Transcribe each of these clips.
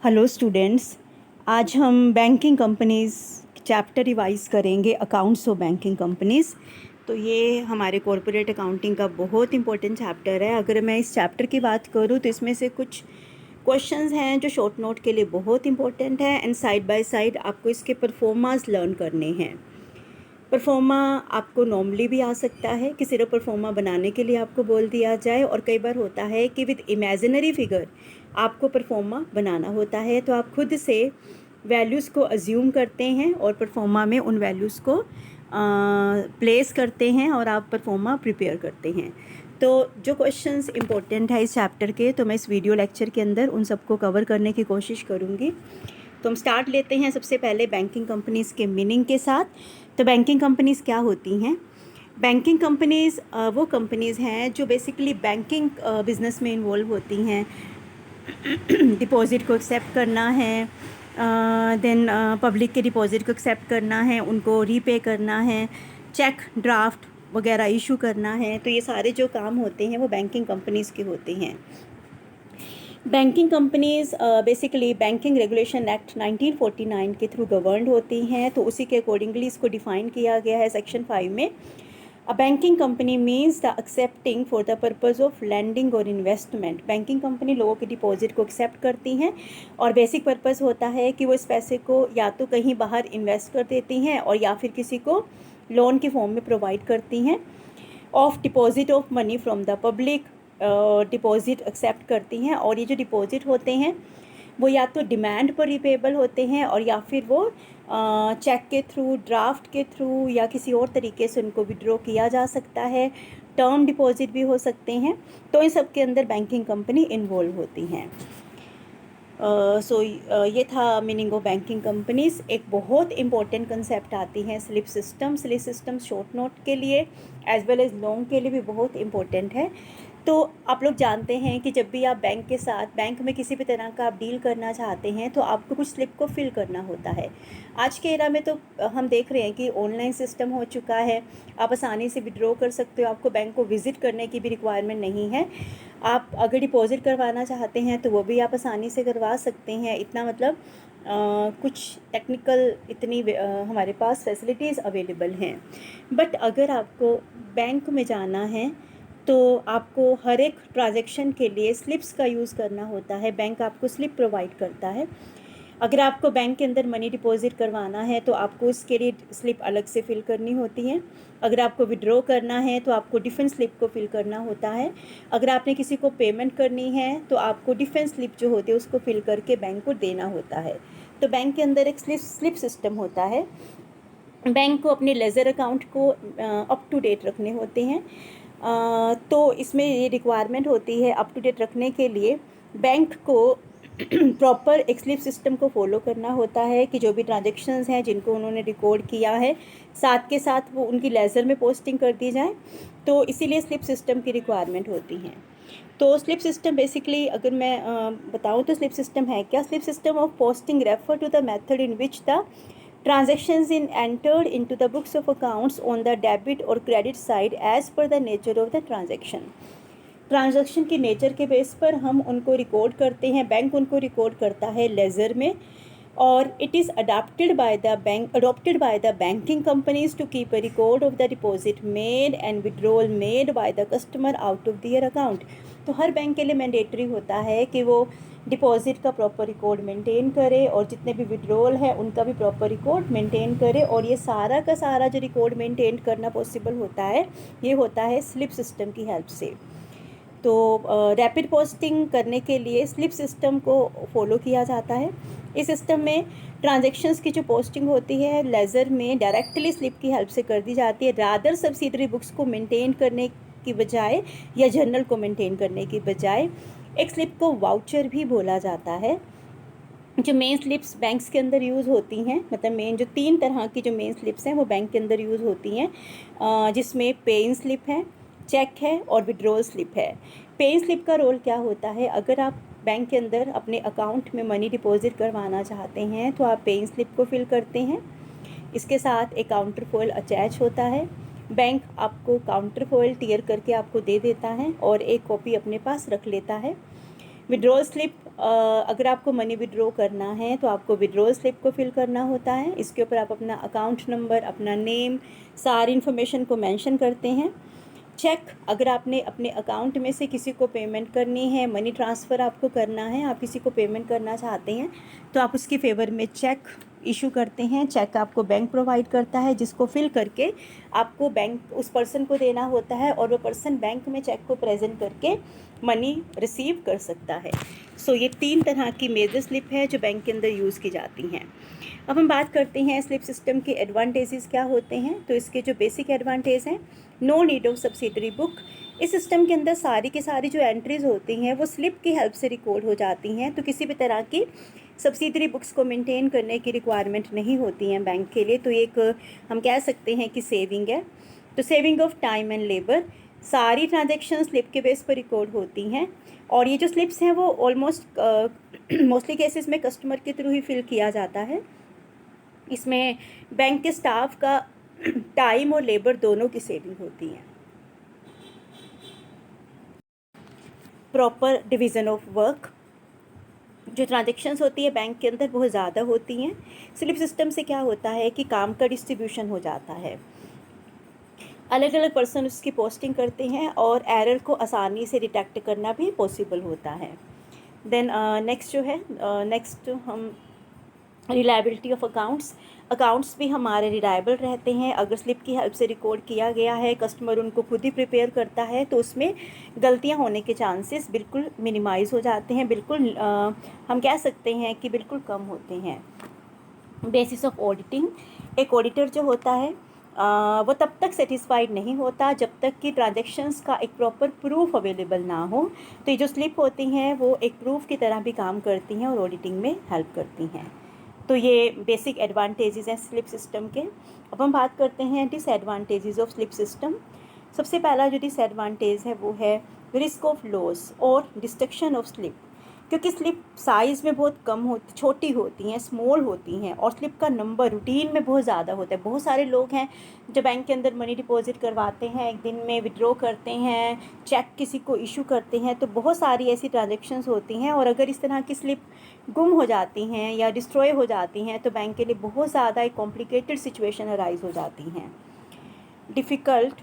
Hello students, आज हम banking companies chapter revise करेंगे, अकाउंट्स ऑफ बैंकिंग कंपनीज़। तो ये हमारे कॉरपोरेट अकाउंटिंग का बहुत इंपॉर्टेंट चैप्टर है। अगर मैं इस चैप्टर की बात करूँ तो इसमें से कुछ क्वेश्चंस हैं जो शॉर्ट नोट के लिए बहुत इंपॉर्टेंट है एंड साइड बाय साइड आपको इसके परफॉर्मास लर्न करने हैं। परफॉर्मा आपको नॉर्मली भी आ सकता है कि सिर्फ परफॉर्मा बनाने के लिए आपको बोल दिया जाए, और कई बार होता है कि विद इमेजिनरी फिगर आपको परफॉर्मा बनाना होता है, तो आप खुद से वैल्यूज़ को अज्यूम करते हैं और परफॉर्मा में उन वैल्यूज़ को प्लेस करते हैं और आप परफॉर्मा प्रिपेयर करते हैं। तो जो क्वेश्चंस इंपॉर्टेंट है इस चैप्टर के, तो मैं इस वीडियो लेक्चर के अंदर उन सबको कवर करने की कोशिश करूँगी। तो हम स्टार्ट लेते हैं सबसे पहले बैंकिंग कंपनीज़ के मीनिंग के साथ। तो बैंकिंग कंपनीज़ क्या होती हैं? बैंकिंग कंपनीज़ वो कंपनीज़ हैं जो बेसिकली बैंकिंग बिज़नेस में इन्वॉल्व होती हैं। डिपॉज़िट को एक्सेप्ट करना है, देन पब्लिक के डिपॉज़िट को एक्सेप्ट करना है, उनको रीपे करना है, चेक ड्राफ्ट वगैरह इशू करना है। तो ये सारे जो काम होते हैं वो बैंकिंग कंपनीज़ के होते हैं। Banking companies basically banking regulation act 1949 के थ्रू गवर्नड होती हैं, तो उसी के अकॉर्डिंगली इसको डिफ़ाइन किया गया है सेक्शन 5 में। A banking company means the accepting for the purpose of lending और इन्वेस्टमेंट। बैंकिंग कंपनी लोगों के डिपॉजिट को एक्सेप्ट करती हैं और बेसिक पर्पज़ होता है कि वो इस पैसे को या तो कहीं बाहर इन्वेस्ट कर देती हैं और या फिर किसी को लोन के फॉर्म में प्रोवाइड करती हैं। Of deposit of money from the public, deposit accept करती हैं, और ये जो डिपॉजिट होते हैं वो या तो डिमांड पर रिपेबल होते हैं और या फिर वो चेक के थ्रू, ड्राफ्ट के थ्रू या किसी और तरीके से उनको विड्रॉ किया जा सकता है। टर्म डिपॉजिट भी हो सकते हैं। तो इन सब के अंदर बैंकिंग कंपनी इन्वॉल्व होती हैं। ये था मीनिंग ऑफ बैंकिंग कंपनीज़। एक बहुत इंपॉर्टेंट कंसेप्ट आती है slip system. Slip system short note के लिए एज वेल एज लॉन्ग के लिए भी बहुत इंपॉर्टेंट है। तो आप लोग जानते हैं कि जब भी आप बैंक के साथ, बैंक में किसी भी तरह का आप डील करना चाहते हैं तो आपको कुछ स्लिप को फिल करना होता है। आज के एरा में तो हम देख रहे हैं कि ऑनलाइन सिस्टम हो चुका है, आप आसानी से विड्रॉ कर सकते हो, आपको बैंक को विज़िट करने की भी रिक्वायरमेंट नहीं है। आप अगर डिपॉज़िट करवाना चाहते हैं तो वो भी आप आसानी से करवा सकते हैं। इतना मतलब कुछ टेक्निकल इतनी हमारे पास फैसिलिटीज़ अवेलेबल हैं। बट अगर आपको बैंक में जाना है तो आपको हर एक ट्रांजैक्शन के लिए स्लिप्स का यूज़ करना होता है। बैंक आपको स्लिप प्रोवाइड करता है। अगर आपको बैंक के अंदर मनी डिपॉजिट करवाना है तो आपको इसके लिए स्लिप अलग से फिल करनी होती है। अगर आपको विड्रॉ करना है तो आपको डिफेंस स्लिप को फिल करना होता है। अगर आपने किसी को पेमेंट करनी है तो आपको डिफेंस स्लिप जो होती है उसको फिल करके बैंक को देना होता है। तो बैंक के अंदर एक स्लिप सिस्टम होता है। बैंक को अपने लेज़र अकाउंट को अप टू डेट रखने होते हैं। तो इसमें ये रिक्वायरमेंट होती है अप टू डेट रखने के लिए बैंक को प्रॉपर एक स्लिप सिस्टम को फॉलो करना होता है कि जो भी ट्रांजेक्शन्स हैं जिनको उन्होंने रिकॉर्ड किया है साथ के साथ वो उनकी लेज़र में पोस्टिंग कर दी जाए। तो इसीलिए स्लिप सिस्टम की रिक्वायरमेंट होती है। तो स्लिप सिस्टम बेसिकली अगर मैं बताऊँ तो स्लिप सिस्टम है क्या? Slip system of posting refer to the method in which the transactions in entered into the books of accounts on the debit or credit side as per the nature of the transaction। Transaction की nature के base पर हम उनको record करते हैं, bank उनको record करता है लेज़र में, और it is adopted by the banking companies to keep a record of the deposit made and withdrawal made by the customer out of their account. तो हर बैंक के लिए मैंडेटरी होता है कि वो डिपॉजिट का प्रॉपर रिकॉर्ड मेंटेन करे और जितने भी विड्रॉल है उनका भी प्रॉपर रिकॉर्ड मेंटेन करे, और ये सारा का सारा जो रिकॉर्ड मेंटेन करना पॉसिबल होता है ये होता है स्लिप सिस्टम की हेल्प से। तो रैपिड पोस्टिंग करने के लिए स्लिप सिस्टम को फॉलो किया जाता है। इस सिस्टम में ट्रांजैक्शंस की जो पोस्टिंग होती है लेज़र में डायरेक्टली स्लिप की हेल्प से कर दी जाती है, रादर सब्सिडरी बुक्स को मेंटेन करने की बजाय या जर्नल को मेंटेन करने की बजाय। एक स्लिप को वाउचर भी बोला जाता है। जो मेन स्लिप्स बैंक्स के अंदर यूज़ होती हैं, मतलब मेन जो 3 तरह की जो मेन स्लिप्स हैं वो बैंक के अंदर यूज़ होती हैं, जिसमें पे इन स्लिप है, चेक है और विड्रॉल स्लिप है। पे इन स्लिप का रोल क्या होता है? अगर आप बैंक के अंदर अपने अकाउंट में मनी डिपॉजिट करवाना चाहते हैं तो आप पे इन स्लिप को फिल करते हैं। इसके साथ एक काउंटर फॉइल अटैच होता है। बैंक आपको काउंटर फॉइल टियर करके आपको दे देता है और एक कॉपी अपने पास रख लेता है। विड्रॉल स्लिप अगर आपको मनी विड्रॉ करना है तो आपको विड्रॉल स्लिप को फिल करना होता है। इसके ऊपर आप अपना अकाउंट नंबर, अपना नेम, सारी इन्फॉर्मेशन को मेंशन करते हैं। चेक, अगर आपने अपने अकाउंट में से किसी को पेमेंट करनी है, मनी ट्रांसफ़र आपको करना है, आप किसी को पेमेंट करना चाहते हैं तो आप उसके फेवर में चेक इशू करते हैं। चेक आपको बैंक प्रोवाइड करता है, जिसको फिल करके आपको बैंक उस पर्सन को देना होता है और वो पर्सन बैंक में चेक को प्रेजेंट करके मनी रिसीव कर सकता है। सो ये 3 तरह की मेजर स्लिप है जो बैंक के अंदर यूज़ की जाती हैं। अब हम बात करते हैं स्लिप सिस्टम के एडवांटेजेस क्या होते हैं। तो इसके जो बेसिक एडवांटेज हैं, no need of subsidiary book. इस सिस्टम के अंदर सारी की सारी जो एंट्रीज़ होती हैं वो स्लिप की हेल्प से रिकॉर्ड हो जाती हैं, तो किसी भी तरह की सब्सिडरी बुक्स को मेंटेन करने की रिक्वायरमेंट नहीं होती हैं बैंक के लिए। तो एक हम कह सकते हैं कि सेविंग है। तो saving of time and labour, सारी ट्रांजेक्शन स्लिप के बेस पर रिकॉर्ड होती हैं और ये जो स्लिप्स हैं वो ऑलमोस्ट मोस्टली केसेस में कस्टमर के थ्रू ही फिल किया जाता है। इसमें बैंक के स्टाफ का टाइम और लेबर दोनों की सेविंग होती है। प्रॉपर डिवीज़न ऑफ वर्क, जो ट्रांजेक्शन्स होती है बैंक के अंदर बहुत ज़्यादा होती हैं। स्लिप सिस्टम से क्या होता है कि काम का डिस्ट्रीब्यूशन हो जाता है, अलग अलग पर्सन उसकी पोस्टिंग करते हैं और एरर को आसानी से डिटेक्ट करना भी पॉसिबल होता है। देन नेक्स्ट जो है, नेक्स्ट हम रिलायबिलिटी ऑफ अकाउंट्स भी हमारे रिलायबल रहते हैं। अगर स्लिप की हेल्प से रिकॉर्ड किया गया है, कस्टमर उनको खुद ही प्रिपेयर करता है, तो उसमें गलतियां होने के चांसेस बिल्कुल मिनिमाइज़ हो जाते हैं, बिल्कुल हम कह सकते हैं कि बिल्कुल कम होते हैं। बेसिस ऑफ ऑडिटिंग, एक ऑडिटर जो होता है वो तब तक सेटिस्फाइड नहीं होता जब तक कि ट्रांजैक्शंस का एक प्रॉपर प्रूफ अवेलेबल ना हो। तो ये जो स्लिप होती हैं वो एक प्रूफ की तरह भी काम करती हैं और ऑडिटिंग में हेल्प करती हैं। तो ये बेसिक एडवांटेजेस हैं स्लिप सिस्टम के। अब हम बात करते हैं डिसएडवांटेजेस ऑफ स्लिप सिस्टम। सबसे पहला जो डिसएडवांटेज है वो है रिस्क ऑफ लॉस और डिस्ट्रक्शन ऑफ स्लिप, क्योंकि स्लिप साइज़ में बहुत कम होती, छोटी होती हैं, स्मॉल होती हैं और स्लिप का नंबर रूटीन में बहुत ज़्यादा होता है। बहुत सारे लोग हैं जो बैंक के अंदर मनी डिपॉजिट करवाते हैं, एक दिन में विड्रॉ करते हैं, चेक किसी को इशू करते हैं, तो बहुत सारी ऐसी ट्रांजेक्शन्स होती हैं और अगर इस तरह की स्लिप गुम हो जाती हैं या डिस्ट्रॉय हो जाती हैं तो बैंक के लिए बहुत ज़्यादा एक कॉम्प्लिकेटेड सिचुएशन अराइज हो जाती हैं। डिफ़िकल्ट,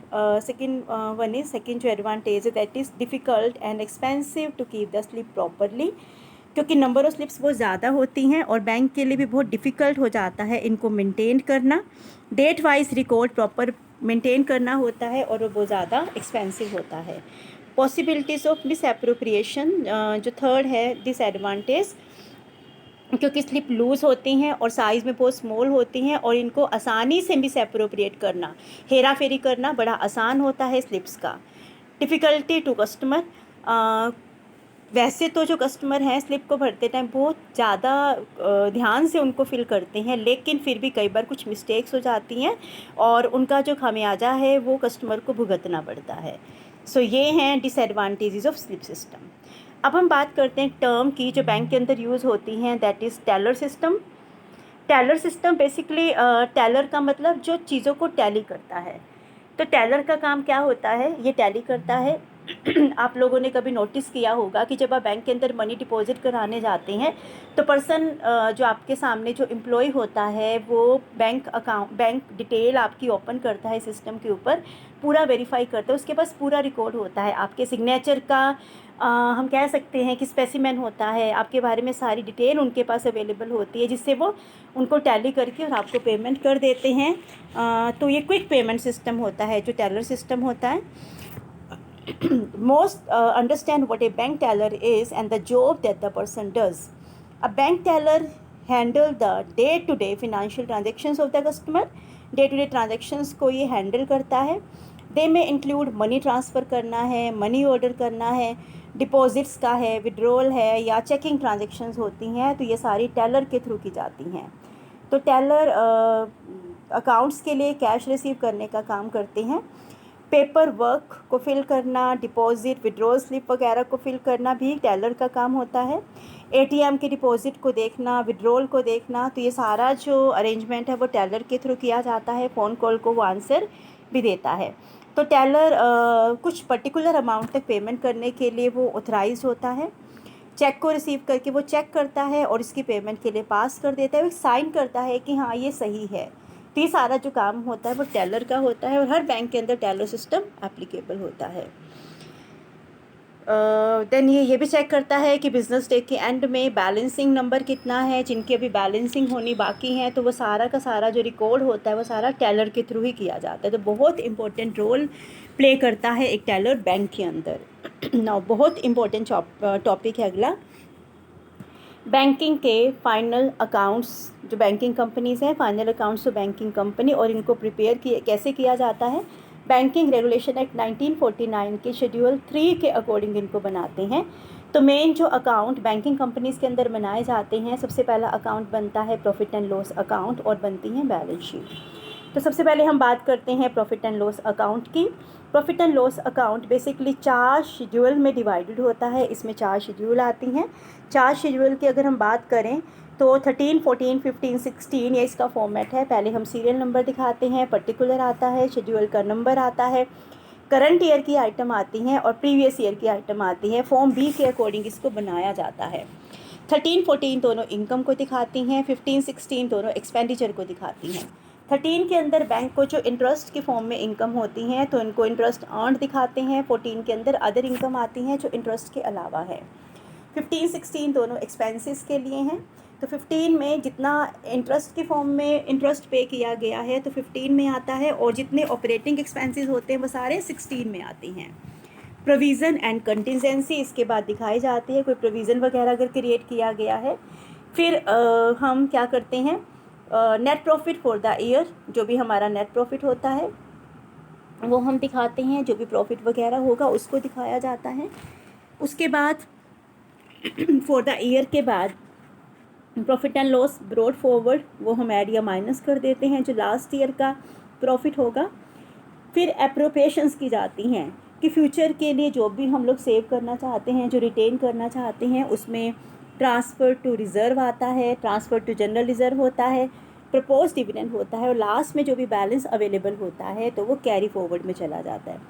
सेकेंड जो एडवांटेज है that is difficult and expensive to keep the slip properly, क्योंकि नंबर ऑफ़ स्लिप्स बहुत ज़्यादा होती हैं और बैंक के लिए भी बहुत डिफ़िकल्ट हो जाता है इनको मेंटेन करना। Date wise record proper maintain करना होता है और वो बहुत ज़्यादा एक्सपेंसिव होता है। पॉसिबिलिटीज़ ऑफ मिसएप्रोप्रिएशन, जो थर्ड है डिसएडवांटेज, क्योंकि स्लिप लूज़ होती हैं और साइज़ में बहुत स्मॉल होती हैं और इनको आसानी से मिसएप्रोप्रिएट करना, हेरा फेरी करना बड़ा आसान होता है स्लिप्स का। डिफ़िकल्टी टू कस्टमर, वैसे तो जो कस्टमर हैं स्लिप को भरते टाइम बहुत ज़्यादा ध्यान से उनको फिल करते हैं, लेकिन फिर भी कई बार कुछ मिस्टेक्स हो जाती हैं और उनका जो खामियाजा है वो कस्टमर को भुगतना पड़ता है। सो ये हैं डिसएडवांटेजेस ऑफ स्लिप सिस्टम। अब हम बात करते हैं टर्म की जो बैंक के अंदर यूज़ होती हैं, that is teller system. Teller system basically, teller का मतलब जो चीज़ों को टैली करता है। तो टेलर का काम क्या होता है, ये टैली करता है। आप लोगों ने कभी नोटिस किया होगा कि जब आप बैंक के अंदर मनी डिपॉजिट कराने जाते हैं तो पर्सन जो आपके सामने जो एम्प्लॉय होता है वो बैंक डिटेल आपकी ओपन करता है सिस्टम के ऊपर, पूरा वेरीफाई करता है, उसके पास पूरा रिकॉर्ड होता है, आपके सिग्नेचर का हम कह सकते हैं कि स्पेसिमेन होता है, आपके बारे में सारी डिटेल उनके पास अवेलेबल होती है, जिससे वो उनको टैली करके और आपको पेमेंट कर देते हैं। तो ये क्विक पेमेंट सिस्टम होता है जो टेलर सिस्टम होता है। Most understand what a bank teller is and the job that the person does. A bank teller handle the day-to-day financial transactions of the customer. Day-to-day transactions को ये handle करता है। They may include money transfer करना है, money order करना है, deposits का है, विड्रॉल है या चेकिंग ट्रांजेक्शन्स होती हैं, तो ये सारी टेलर के थ्रू की जाती हैं। तो टेलर अकाउंट्स के लिए कैश रिसीव करने का काम करते हैं। पेपर वर्क को फिल करना, डिपॉजिट, विड्रॉल स्लिप वगैरह को फिल करना भी टेलर का काम होता है। एटीएम के डिपॉजिट को देखना, विड्रॉल को देखना, तो ये सारा जो अरेंजमेंट है वो टेलर के थ्रू किया जाता है। फ़ोन कॉल को वो आंसर भी देता है। तो टेलर कुछ पर्टिकुलर अमाउंट तक पेमेंट करने के लिए वो ऑथराइज होता है। चेक को रिसीव करके वो चेक करता है और इसकी पेमेंट के लिए पास कर देता है, वो साइन करता है कि हाँ ये सही है। तो ये सारा जो काम होता है वो टेलर का होता है और हर बैंक के अंदर टेलर सिस्टम एप्लीकेबल होता है। देन ये भी चेक करता है कि बिज़नेस डे के एंड में बैलेंसिंग नंबर कितना है, जिनकी अभी बैलेंसिंग होनी बाकी है तो वो सारा का सारा जो रिकॉर्ड होता है वो सारा टेलर के थ्रू ही किया जाता है। तो बहुत इंपॉर्टेंट रोल प्ले करता है एक टेलर बैंक के अंदर। ना बहुत इंपॉर्टेंट टॉपिक है अगला, बैंकिंग के फाइनल अकाउंट्स। जो बैंकिंग कंपनीज़ हैं, फाइनल अकाउंट्स तो बैंकिंग कंपनी, और इनको प्रिपेयर कैसे किया जाता है, बैंकिंग रेगुलेशन एक्ट 1949 के शेड्यूल 3 के अकॉर्डिंग इनको बनाते हैं। तो मेन जो अकाउंट बैंकिंग कंपनीज़ के अंदर बनाए जाते हैं, सबसे पहला अकाउंट बनता है प्रॉफिट एंड लॉस अकाउंट और बनती है बैलेंस शीट। तो सबसे पहले हम बात करते हैं प्रॉफिट एंड लॉस अकाउंट की। Profit and loss account basically 4 schedule में डिवाइडेड होता है। इसमें 4 शेड्यूल आती हैं। 4 शेड्यूल की अगर हम बात करें तो 13, 14, 15, 16 ये इसका फॉर्मेट है। पहले हम सीरियल नंबर दिखाते हैं, पर्टिकुलर आता है, शेड्यूल का नंबर आता है, करंट ईयर की आइटम आती हैं और प्रीवियस ईयर की आइटम आती है। फॉर्म बी के अकॉर्डिंग इसको बनाया जाता है। 13, 14 दोनों इनकम को दिखाती हैं, 15, 16 दोनों एक्सपेंडिचर को दिखाती हैं। 13 के अंदर बैंक को जो इंटरेस्ट के फॉर्म में इनकम होती हैं तो इनको इंटरेस्ट अर्न दिखाते हैं। 14 के अंदर अदर इनकम आती हैं जो इंटरेस्ट के अलावा है। 15, 16 दोनों एक्सपेंसेस के लिए हैं। तो 15 में जितना इंटरेस्ट के फॉर्म में इंटरेस्ट पे किया गया है तो 15 में आता है, और जितने ऑपरेटिंग एक्सपेंसेस होते हैं वो सारे 16 में आती हैं। प्रोविज़न एंड कंटिजेंसी इसके बाद दिखाई जाती है, कोई प्रोविज़न वगैरह अगर क्रिएट किया गया है। फिर हम क्या करते हैं, net profit for the year, जो भी हमारा नेट प्रॉफिट होता है वो हम दिखाते हैं, जो भी प्रॉफिट वगैरह होगा उसको दिखाया जाता है। उसके बाद फॉर द ईयर के बाद profit and loss brought forward, वो हम ऐड या माइनस कर देते हैं जो लास्ट ईयर का प्रॉफिट होगा। फिर एप्रोप्रिएशंस की जाती हैं कि फ्यूचर के लिए जो भी हम लोग सेव करना चाहते हैं, जो रिटेन करना चाहते हैं, उसमें ट्रांसफ़र टू रिज़र्व आता है, ट्रांसफ़र टू जनरल रिज़र्व होता है, प्रपोज डिविडेंड होता है, और लास्ट में जो भी बैलेंस अवेलेबल होता है तो वो कैरी फॉरवर्ड में चला जाता है।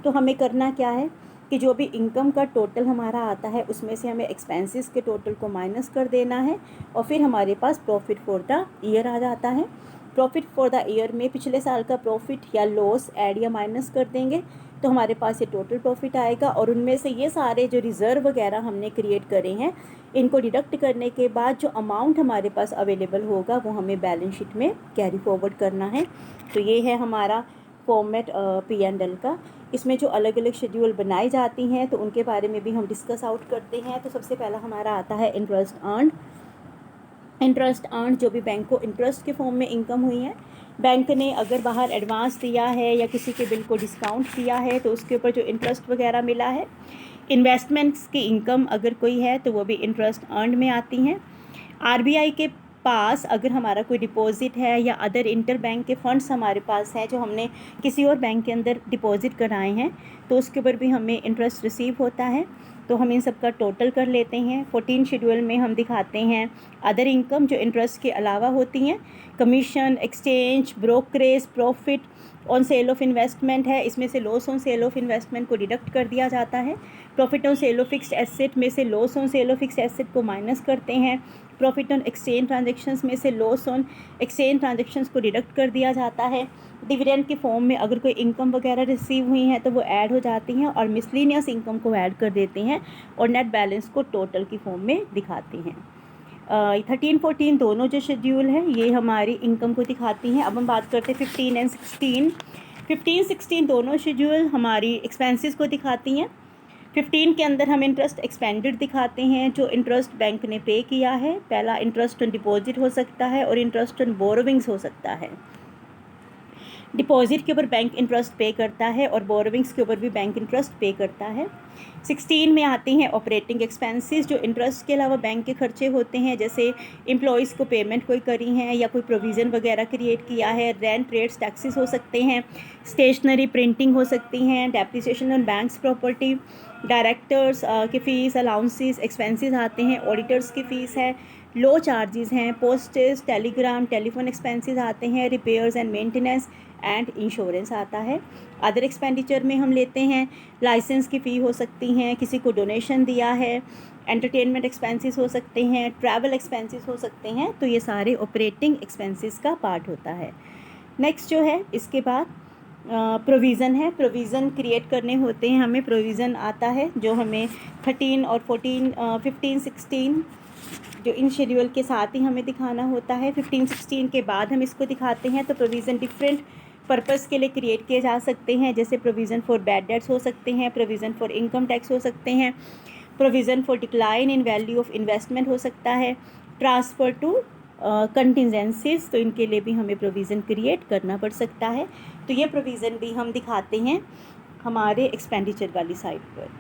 तो हमें करना क्या है कि जो भी इनकम का टोटल हमारा आता है उसमें से हमें एक्सपेंसेस के टोटल को माइनस कर देना है, और फिर हमारे पास प्रॉफिट फॉर द ईयर आ जाता है। प्रॉफिट फॉर द ईयर में पिछले साल का प्रॉफिट या लॉस ऐड या माइनस कर देंगे तो हमारे पास ये टोटल प्रॉफिट आएगा, और उनमें से ये सारे जो रिज़र्व वगैरह हमने क्रिएट करे हैं इनको डिडक्ट करने के बाद जो अमाउंट हमारे पास अवेलेबल होगा वो हमें बैलेंस शीट में कैरी फॉरवर्ड करना है। तो ये है हमारा फॉर्मेट P&L का। इसमें जो अलग अलग शेड्यूल बनाई जाती हैं तो उनके बारे में भी हम डिस्कस आउट करते हैं। तो सबसे पहला हमारा आता है इंटरेस्ट अर्न। इंटरेस्ट अर्न जो भी बैंक को इंटरेस्ट के फॉर्म में इनकम हुई है, बैंक ने अगर बाहर एडवांस दिया है या किसी के बिल को डिस्काउंट किया है तो उसके ऊपर जो इंटरेस्ट वगैरह मिला है। इन्वेस्टमेंट्स की इनकम अगर कोई है तो वो भी इंटरेस्ट अर्न में आती हैं। RBI के पास अगर हमारा कोई डिपॉजिट है या अदर इंटर बैंक के फंड्स हमारे पास हैं जो हमने किसी और बैंक के अंदर डिपॉजिट कराए हैं तो उसके ऊपर भी हमें इंटरेस्ट रिसीव होता है। तो हम इन सब का टोटल कर लेते हैं। 14 शेड्यूल में हम दिखाते हैं अदर इनकम जो इंटरेस्ट के अलावा होती हैं, commission, exchange, brokerage, profit on sale of investment है, इसमें से loss on sale of investment को डिडक्ट कर दिया जाता है। Profit on sale of fixed asset में से loss on sale of fixed asset को माइनस करते हैं। प्रॉफिट ऑन एक्सचेंज ट्रांजेक्शन्स में से लॉस ऑन एक्सचेंज ट्रांजेक्शन्स को डिडक्ट कर दिया जाता है। डिविडेंड के फॉर्म में अगर कोई इनकम वगैरह रिसीव हुई है तो वो ऐड हो जाती हैं, और मिसलिनियस इनकम को ऐड कर देते हैं और नेट बैलेंस को टोटल की फॉर्म में दिखाते हैं। 13, 14 दोनों जो शेड्यूल हैं ये हमारी इनकम को दिखाती हैं। अब हम बात करते हैं 15 एंड 16। 15, 16 दोनों शेड्यूल हमारी एक्सपेंसेस को दिखाती हैं। 15 के अंदर हम इंटरेस्ट एक्सपेंडेड दिखाते हैं, जो इंटरेस्ट बैंक ने पे किया है। पहला इंटरेस्ट ऑन डिपॉजिट हो सकता है और इंटरेस्ट ऑन बोरोविंग्स हो सकता है। डिपॉजिट के ऊपर बैंक इंटरेस्ट पे करता है और बोरोविंग्स के ऊपर भी बैंक इंटरेस्ट पे करता है। 16 में आती हैं ऑपरेटिंग एक्सपेंसेस, जो इंटरेस्ट के अलावा बैंक के खर्चे होते हैं, जैसे एम्प्लॉयज़ को पेमेंट कोई करी हैं या कोई प्रोविज़न वगैरह क्रिएट किया है। रेंट, रेट्स, टैक्सेस हो सकते हैं, स्टेशनरी प्रिंटिंग हो सकती हैं, depreciation on banks property, directors की फ़ीस, अलाउंसेस, एक्सपेंसेस आते हैं, ऑडिटर्स की फ़ीस है, लो चार्जेस हैं, पोस्टेज, टेलीग्राम, टेलीफोन एक्सपेंसेस आते हैं, repairs and maintenance and insurance आता है। अदर एक्सपेंडिचर में हम लेते हैं लाइसेंस की फ़ी हो सकती हैं, किसी को डोनेशन दिया है, एंटरटेनमेंट एक्सपेंसेस हो सकते हैं, ट्रैवल एक्सपेंसेस हो सकते हैं। तो ये सारे ऑपरेटिंग एक्सपेंसेस का पार्ट होता है। नेक्स्ट जो है इसके बाद प्रोविज़न है। प्रोविज़न क्रिएट करने होते हैं हमें। प्रोविज़न आता है जो हमें 13 और 14, 15, 16 जो इन शेड्यूल के साथ ही हमें दिखाना होता है। 15, 16 के बाद हम इसको दिखाते हैं। तो प्रोविज़न डिफरेंट पर्पस के लिए क्रिएट किए जा सकते हैं, जैसे प्रोविज़न फॉर बैड डेट्स हो सकते हैं, प्रोविज़न फॉर इनकम टैक्स हो सकते हैं, provision for decline in value of investment हो सकता है, ट्रांसफ़र टू कंटिजेंसीज। तो इनके लिए भी हमें प्रोविज़न क्रिएट करना पड़ सकता है। तो ये प्रोविज़न भी हम दिखाते हैं हमारे एक्सपेंडिचर वाली साइड पर।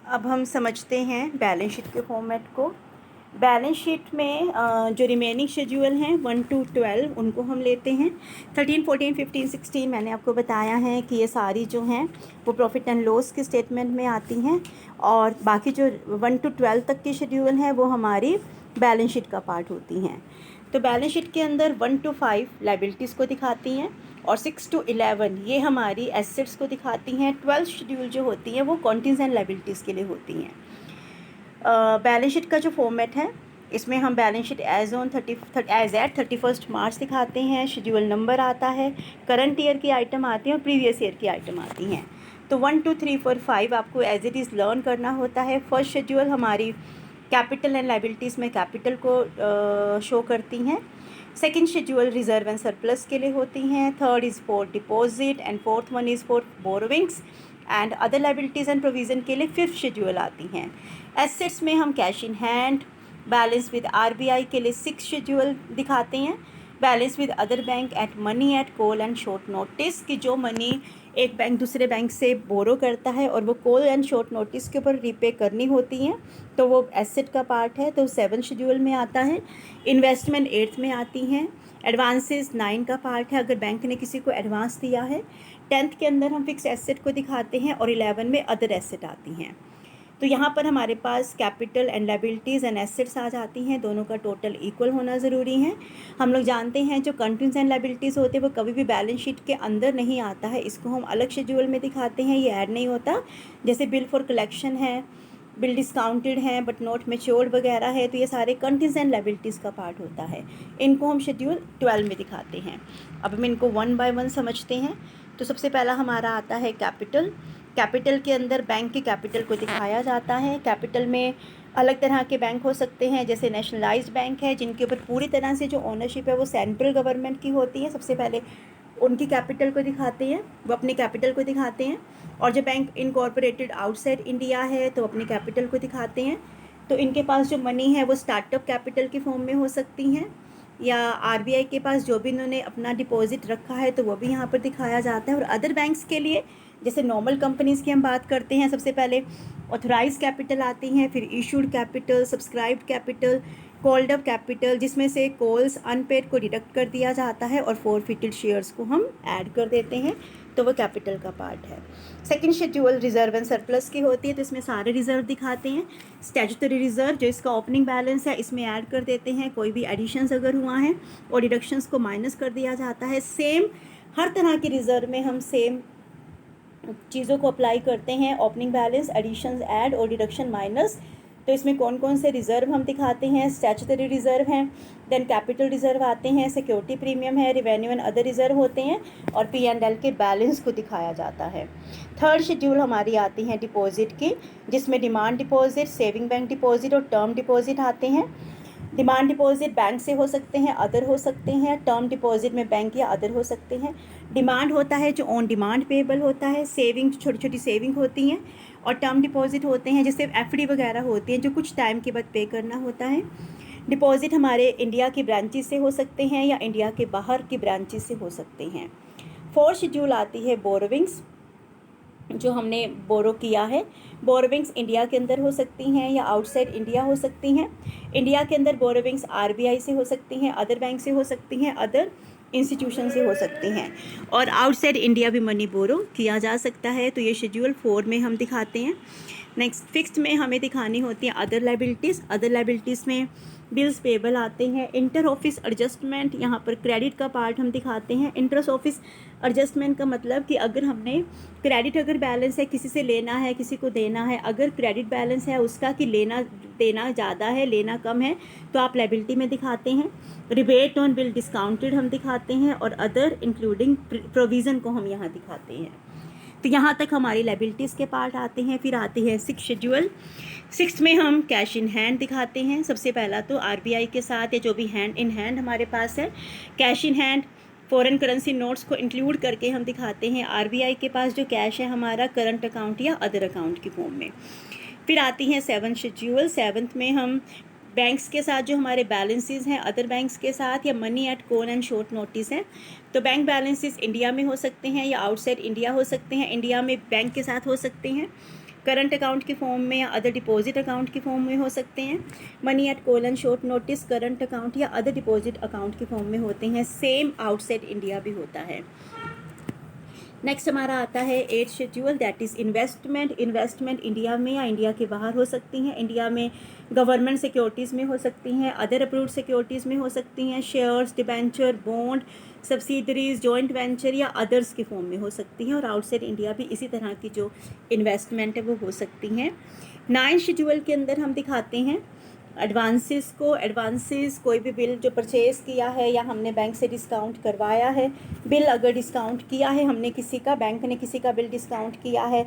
अब हम समझते हैं बैलेंस शीट के फॉर्मेट को। बैलेंस शीट में जो रिमेनिंग शेड्यूल हैं 1 to 12 उनको हम लेते हैं। 13, 14, 15, 16 मैंने आपको बताया है कि ये सारी जो हैं वो प्रॉफिट एंड लॉस के स्टेटमेंट में आती हैं, और बाकी जो 1 to 12 तक की शेड्यूल हैं वो हमारी बैलेंस शीट का पार्ट होती हैं। तो बैलेंस शीट के अंदर 1 to 5 लाइबिलिटीज़ को दिखाती हैं, और 6 to 11 ये हमारी एसेट्स को दिखाती हैं। 12 शेड्यूल जो होती हैं वो कॉन्टिजेंट लाइबिलिटीज़ के लिए होती हैं। बैलेंस शीट का जो फॉर्मेट है इसमें हम बैलेंस शीट एज एट 31 मार्च दिखाते हैं। शेड्यूल नंबर आता है, करंट ईयर की आइटम आती हैं और प्रीवियस ईयर की आइटम आती हैं। तो 1, 2, 3, 4, 5 आपको एज इट इज़ लर्न करना होता है। फर्स्ट शेड्यूल हमारी कैपिटल एंड लाइबिलिटीज़ में कैपिटल को शो करती हैं। Second schedule reserve and surplus के लिए होती हैं। Third is for deposit and fourth one is for borrowings and other liabilities and provision के लिए फिफ्थ शेड्यूल आती हैं। एसेट्स में हम cash in hand, balance with RBI के लिए 6 शेड्यूल दिखाते हैं। Balance with other bank at money at call and short notice की जो मनी एक बैंक दूसरे बैंक से बोरो करता है और वो कॉल एंड शॉर्ट नोटिस के ऊपर रीपे करनी होती हैं, तो वो एसेट का पार्ट है, तो 7 शेड्यूल में आता है। इन्वेस्टमेंट 8th में आती हैं। एडवांसेस 9 का पार्ट है, अगर बैंक ने किसी को एडवांस दिया है। 10th के अंदर हम फिक्स एसेट को दिखाते हैं, और 11 में अदर एसेट आती हैं। तो यहाँ पर हमारे पास capital and liabilities and assets आ जाती हैं, दोनों का टोटल इक्वल होना ज़रूरी है। हम लोग जानते हैं जो कंटिजेंट एंड लायबिलिटीज़ होते हैं वो कभी भी बैलेंस शीट के अंदर नहीं आता है, इसको हम अलग शेड्यूल में दिखाते हैं, ये ऐड नहीं होता। जैसे बिल फॉर कलेक्शन है, बिल डिस्काउंटेड हैं बट नॉट मेच्योर्ड वगैरह है, तो ये सारे कंटिजेंट लायबिलिटीज़ का पार्ट होता है। इनको हम शेड्यूल 12 में दिखाते हैं। अब हम इनको 1 by 1 समझते हैं। तो सबसे पहला हमारा आता है कैपिटल। कैपिटल के अंदर बैंक के कैपिटल को दिखाया जाता है। कैपिटल में अलग तरह के बैंक हो सकते हैं, जैसे नेशनलाइज्ड बैंक है जिनके ऊपर पूरी तरह से जो ओनरशिप है वो सेंट्रल गवर्नमेंट की होती है। सबसे पहले उनकी कैपिटल को दिखाते हैं, वो अपने कैपिटल को दिखाते हैं। और जो बैंक इनकॉर्पोरेटेड आउटसाइड इंडिया है तो अपने कैपिटल को दिखाते हैं। तो इनके पास जो मनी है वो स्टार्टअप कैपिटल के फॉर्म में हो सकती हैं, या आरबीआई के पास जो भी इन्होंने अपना डिपॉजिट रखा है तो वो भी यहाँ पर दिखाया जाता है। और अदर बैंक्स के लिए जैसे नॉर्मल कंपनीज़ की हम बात करते हैं, सबसे पहले ऑथराइज कैपिटल आती हैं, फिर issued capital, subscribed capital, called up capital, जिसमें से कॉल्स अनपेड को डिडक्ट कर दिया जाता है और फॉरफिटेड शेयर्स को हम ऐड कर देते हैं, तो वो कैपिटल का पार्ट है। Second schedule reserve and surplus की होती है, तो इसमें सारे रिजर्व दिखाते हैं। स्टैट्यूटरी रिजर्व जो इसका ओपनिंग बैलेंस है इसमें ऐड कर देते हैं, कोई भी एडिशंस अगर हुआ है और डिडक्शंस को माइनस कर दिया जाता है। सेम हर तरह के रिजर्व में हम सेम चीज़ों को अप्लाई करते हैं, ओपनिंग बैलेंस, एडिशंस ऐड और डिडक्शन माइनस। तो इसमें कौन कौन से रिज़र्व हम दिखाते हैं, स्टैट्यूटरी रिज़र्व हैं, देन कैपिटल रिज़र्व आते हैं, सिक्योरिटी प्रीमियम है, रेवेन्यू एंड अदर रिज़र्व होते हैं, और P&L के बैलेंस को दिखाया जाता है। थर्ड शेड्यूल हमारी आती हैं डिपॉजिट की, जिसमें demand deposit, saving bank deposit और टर्म डिपॉजिट आते हैं। डिमांड डिपॉजिट बैंक से हो सकते हैं, अदर हो सकते हैं। टर्म डिपॉजिट में बैंक या अदर हो सकते हैं। डिमांड होता है जो ऑन डिमांड पेबल होता है, सेविंग छोटी छोटी सेविंग होती हैं, और टर्म डिपॉजिट होते हैं जैसे एफडी वगैरह होती हैं जो कुछ टाइम के बाद पे करना होता है। डिपॉजिट हमारे इंडिया की ब्रांचेस से हो सकते हैं या इंडिया के बाहर की ब्रांचेस से हो सकते हैं। फोर्थ शेड्यूल आती है बोरोविंग्स, जो हमने बोरो किया है। बोरोविंग्स इंडिया के अंदर हो सकती हैं या आउटसाइड इंडिया हो सकती हैं। इंडिया के अंदर बोरोविंग्स आरबीआई से हो सकती हैं, अदर बैंक से हो सकती हैं, अदर इंस्टीट्यूशन से हो सकती हैं, और आउटसाइड इंडिया भी मनी बोरो किया जा सकता है। तो ये शेड्यूल 4 में हम दिखाते हैं। नेक्स्ट फिक्स्ड में हमें दिखानी होती है अदर लाइबिलिटीज़। अदर लाइबिलिटीज़ में बिल्स पेबल आते हैं। इंटर ऑफिस एडजस्टमेंट, यहाँ पर क्रेडिट का पार्ट हम दिखाते हैं। इंटर ऑफिस एडजस्टमेंट का मतलब कि अगर हमने क्रेडिट अगर बैलेंस है, किसी से लेना है, किसी को देना है, अगर क्रेडिट बैलेंस है उसका कि लेना देना ज़्यादा है, लेना कम है, तो आप लाइबिलिटी में दिखाते हैं। रिबेट ऑन बिल डिस्काउंटेड हम दिखाते हैं, और अदर इंक्लूडिंग प्रोविज़न को हम यहाँ दिखाते हैं। तो यहाँ तक हमारी लाइबिलिटीज़ के पार्ट आते हैं। फिर आती है सिक्स शेड्यूल। सिक्स में हम कैश इन हैंड दिखाते हैं। सबसे पहला तो आरबीआई के साथ या जो भी हैंड इन हैंड हमारे पास है, cash in hand foreign currency notes को इंक्लूड करके हम दिखाते हैं आरबीआई के पास जो कैश है हमारा करंट अकाउंट या अदर अकाउंट की फॉर्म में। फिर आती हैं सेवन शेड्यूल। सेवन्थ में हम बैंक्स के साथ जो हमारे बैलेंसेस हैं अदर बैंक्स के साथ, या money at call and short notice है, तो बैंक बैलेंसेस इंडिया में हो सकते हैं या आउटसाइड इंडिया हो सकते हैं। इंडिया में बैंक के साथ हो सकते हैं करंट अकाउंट की फॉर्म में, या अदर डिपॉजिट अकाउंट की फॉर्म में हो सकते हैं। Money at call and short notice current account या अदर डिपॉजिट अकाउंट की फॉर्म में होते हैं। सेम आउटसाइड इंडिया भी होता है। नेक्स्ट हमारा आता है eight schedule, that is investment. Investment India में या इंडिया के बाहर हो सकती हैं। इंडिया में गवर्नमेंट सिक्योरिटीज़ में हो सकती हैं, अदर अप्रूव्ड सिक्योरिटीज़ में हो सकती हैं, shares, debenture, bond, subsidiaries, joint venture या अदर्स की फॉर्म में हो सकती हैं। और आउटसाइड इंडिया भी इसी तरह की जो इन्वेस्टमेंट है वो हो सकती हैं। नाइन शेड्यूल के अंदर हम दिखाते हैं एडवांसेस को। एडवांसेस कोई भी बिल जो परचेज़ किया है या हमने बैंक से डिस्काउंट करवाया है, बिल अगर डिस्काउंट किया है हमने किसी का, बैंक ने किसी का बिल डिस्काउंट किया है,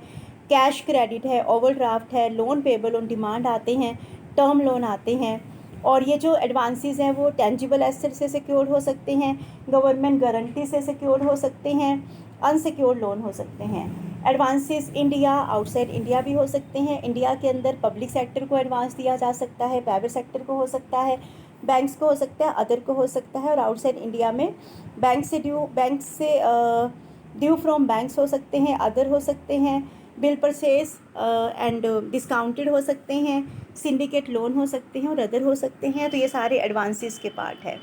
कैश क्रेडिट है, ओवरड्राफ्ट है, लोन पेबल ऑन डिमांड आते हैं, टर्म लोन आते हैं। और ये जो एडवांसेस हैं वो टेंजिबल एसेट से सिक्योर्ड हो सकते हैं, गवर्नमेंट गारंटी से सिक्योर्ड हो सकते हैं, अनसिक्योर्ड लोन हो सकते हैं। एडवांसेस इंडिया आउटसाइड इंडिया भी हो सकते हैं। इंडिया के अंदर पब्लिक सेक्टर को एडवांस दिया जा सकता है, प्राइवेट सेक्टर को हो सकता है, बैंक्स को हो सकता है, अदर को हो सकता है। और आउटसाइड इंडिया में बैंक से ड्यू फ्रॉम बैंक्स हो सकते हैं, अदर हो सकते हैं, बिल परचेज एंड डिस्काउंटेड हो सकते हैं, सिंडिकेट लोन हो सकते हैं और अदर हो सकते हैं। तो ये सारे एडवांसेस के पार्ट है।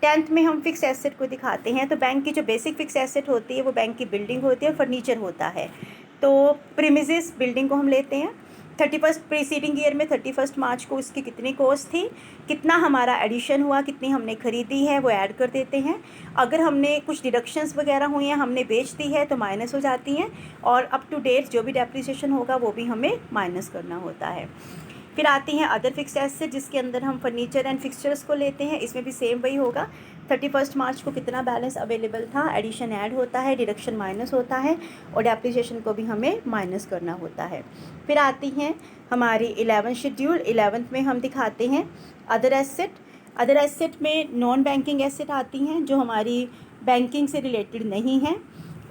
टेंथ में हम फिक्स एसेट को दिखाते हैं। तो बैंक की जो बेसिक फिक्स एसेट होती है वो बैंक की बिल्डिंग होती है और फर्नीचर होता है। तो प्रीमिसेस बिल्डिंग को हम लेते हैं। 31 प्रीसीडिंग ईयर में 31 मार्च को उसकी कितनी कॉस्ट थी, कितना हमारा एडिशन हुआ, कितनी हमने ख़रीदी है, वो ऐड कर देते हैं। अगर हमने कुछ डिडक्शंस वगैरह हुई हैं, हमने बेच दी है तो माइनस हो जाती हैं, और अप टू डेट जो भी डेप्रिसिएशन होगा वो भी हमें माइनस करना होता है। फिर आती हैं अदर फिक्स्ड एसेट, जिसके अंदर हम फर्नीचर एंड फिक्सचर्स को लेते हैं। इसमें भी सेम वही होगा, 31 मार्च को कितना बैलेंस अवेलेबल था, एडिशन ऐड होता है, डिडक्शन माइनस होता है, और डेप्रिसिएशन को भी हमें माइनस करना होता है। फिर आती हैं हमारी 11 शेड्यूल। 11th में हम दिखाते हैं अदर एसेट। अदर एसेट में नॉन बैंकिंग एसेट आती हैं जो हमारी बैंकिंग से रिलेटेड नहीं हैं।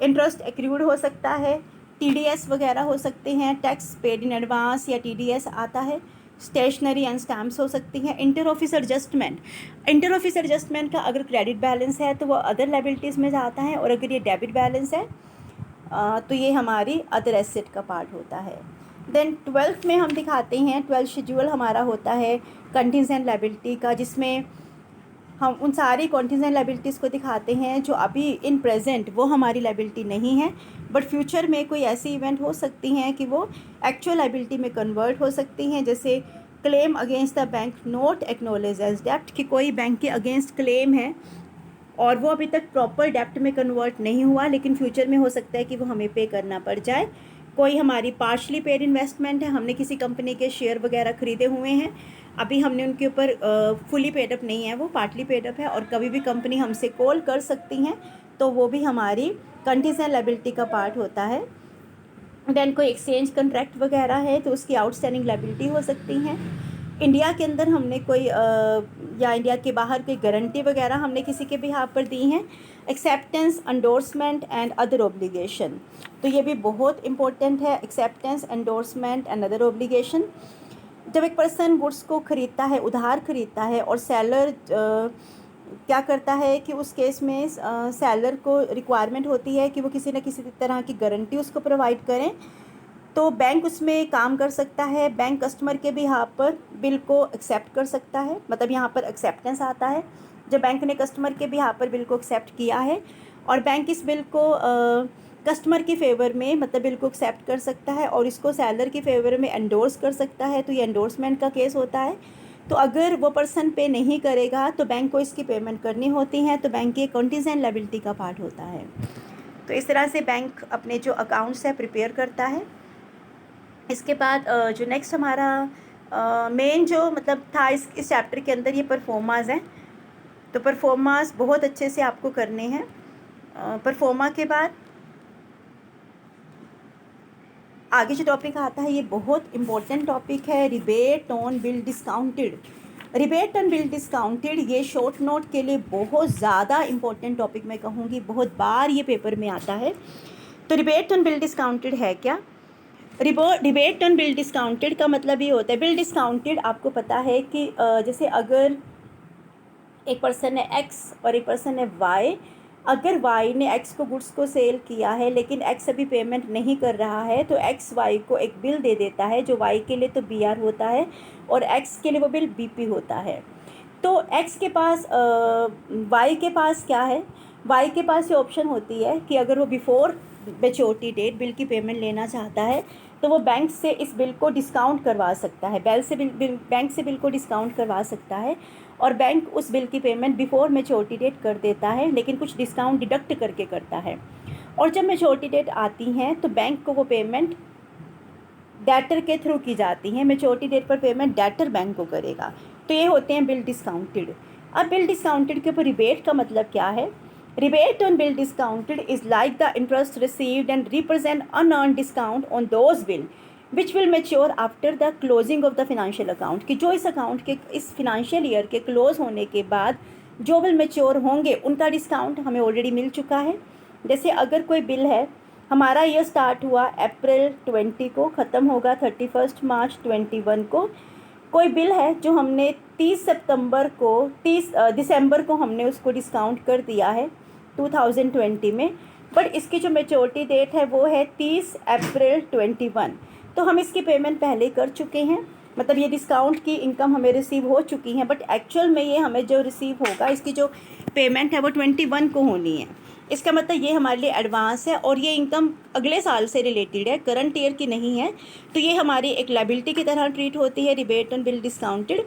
इंटरेस्ट एक्रूड हो सकता है, टीडीएस वगैरह हो सकते हैं, टैक्स पेड इन एडवांस या टीडीएस आता है, स्टेशनरी एंड स्टैम्प्स हो सकती हैं। Inter office adjustment, inter office adjustment का अगर क्रेडिट बैलेंस है तो वो अदर लायबिलिटीज़ में जाता है, और अगर ये डेबिट बैलेंस है तो ये हमारी अदर एसेट का पार्ट होता है। देन 12th में हम दिखाते हैं, 12th शेड्यूल हमारा होता है कंटिजेंट लायबिलिटी का, जिसमें हम उन सारी कॉन्टिजेंट लायबिलिटीज़ को दिखाते हैं जो अभी इन प्रेजेंट वो हमारी लायबिलिटी नहीं है, बट फ्यूचर में कोई ऐसी इवेंट हो सकती हैं कि वो एक्चुअल लायबिलिटी में कन्वर्ट हो सकती हैं। जैसे claim against the bank not acknowledge as डेप्ट, कि कोई बैंक के अगेंस्ट क्लेम है और वो अभी तक प्रॉपर डेप्ट में कन्वर्ट नहीं हुआ, लेकिन फ्यूचर में हो सकता है कि वो हमें पे करना पड़ जाए। कोई हमारी पार्शली पेड इन्वेस्टमेंट है, हमने किसी कंपनी के शेयर वगैरह ख़रीदे हुए हैं, अभी हमने उनके ऊपर फुली पेडअप नहीं है, वो पार्टली पेडअप है, और कभी भी कंपनी हमसे कॉल कर सकती हैं, तो वो भी हमारी कंटिजेंट लायबिलिटी का पार्ट होता है। देन कोई एक्सचेंज कंट्रैक्ट वगैरह है तो उसकी आउटस्टैंडिंग लायबिलिटी हो सकती हैं। इंडिया के अंदर हमने कोई या इंडिया के बाहर कोई गारंटी वगैरह हमने किसी के बिहाफ पर दी हैं। Acceptance, endorsement and other obligation, तो ये भी बहुत इंपॉर्टेंट है, acceptance, endorsement and other obligation. जब एक पर्सन गुड्स को ख़रीदता है, उधार ख़रीदता है, और सेलर क्या करता है कि उस केस में सेलर को रिक्वायरमेंट होती है कि वो किसी न किसी तरह की गारंटी उसको प्रोवाइड करें, तो बैंक उसमें काम कर सकता है। बैंक कस्टमर के बिहाफ पर बिल को एक्सेप्ट कर सकता है, मतलब यहाँ पर एक्सेप्टेंस आता है जब बैंक ने कस्टमर के बिहाफ पर बिल को एक्सेप्ट किया है, और बैंक इस बिल को कस्टमर के फेवर में मतलब बिल को एक्सेप्ट कर सकता है और इसको सेलर के फेवर में एंडोर्स कर सकता है, तो ये एंडोर्समेंट का केस होता है। तो अगर वो पर्सन पे नहीं करेगा तो बैंक को इसकी पेमेंट करनी होती है, तो बैंक की कंटीजेंट लायबिलिटी का पार्ट होता है। तो इस तरह से बैंक अपने जो अकाउंट्स है प्रिपेयर करता है। इसके बाद जो नेक्स्ट हमारा मेन जो मतलब था इस चैप्टर के अंदर, ये परफॉर्मास हैं। तो परफॉर्मास बहुत अच्छे से आपको करने हैं। परफॉर्मा के बाद आगे जो टॉपिक आता है ये बहुत इंपॉर्टेंट टॉपिक है, rebate on bill discounted. Rebate on bill discounted ये शॉर्ट नोट के लिए बहुत ज़्यादा इंपॉर्टेंट टॉपिक मैं कहूँगी, बहुत बार ये पेपर में आता है। तो रिबेट ऑन बिल डिस्काउंटेड है क्या? रिबेट ऑन बिल डिस्काउंटेड का मतलब ये होता है, बिल डिस्काउंटेड आपको पता है कि जैसे अगर एक पर्सन है एक्स और एक पर्सन है वाई, अगर वाई ने एक्स को गुड्स को सेल किया है लेकिन एक्स अभी पेमेंट नहीं कर रहा है, तो एक्स वाई को एक बिल दे देता है जो वाई के लिए तो बी आर होता है और एक्स के लिए वो बिल बी पी होता है। तो एक्स के पास वाई के पास क्या है, वाई के पास ये ऑप्शन होती है कि अगर वो बिफोर मैच्योरिटी डेट बिल की पेमेंट लेना चाहता है तो वो बैंक से इस बिल को डिस्काउंट करवा सकता है, बैंक से बिल को डिस्काउंट करवा सकता है और बैंक उस बिल की पेमेंट बिफोर मैच्योरिटी डेट कर देता है, लेकिन कुछ डिस्काउंट डिडक्ट करके करता है। और जब मैच्योरिटी डेट आती हैं तो बैंक को वो पेमेंट डेटर के थ्रू की जाती है, मैच्योरिटी डेट पर पेमेंट डेटर बैंक को करेगा। तो ये होते हैं बिल डिस्काउंटेड। अब बिल डिस्काउंटेड के ऊपर रिबेट का मतलब क्या है? Rebate on bill discounted is like the interest received and represent unearned discount on those bill which will mature after the closing of the financial account, कि जो इस अकाउंट के इस फिनेंशियल ईयर के क्लोज होने के बाद जो बिल मेच्योर होंगे उनका डिस्काउंट हमें ऑलरेडी मिल चुका है। जैसे अगर कोई बिल है, हमारा ईयर स्टार्ट हुआ अप्रैल 20 को, ख़त्म होगा 31 मार्च 21 को। कोई बिल है जो हमने 30 दिसंबर को हमने उसको डिस्काउंट कर दिया है 2020 में, बट इसकी जो मैच्योरिटी डेट है वो है 30 अप्रैल 21। तो हम इसकी पेमेंट पहले कर चुके हैं, मतलब ये डिस्काउंट की इनकम हमें रिसीव हो चुकी है, बट एक्चुअल में ये हमें जो रिसीव होगा इसकी जो पेमेंट है वो 21 को होनी है। इसका मतलब ये हमारे लिए एडवांस है और ये इनकम अगले साल से रिलेटेड है, करंट ईयर की नहीं है। तो ये हमारी एक लायबिलिटी की तरह ट्रीट होती है, रिबेट ऑन बिल डिस्काउंटेड।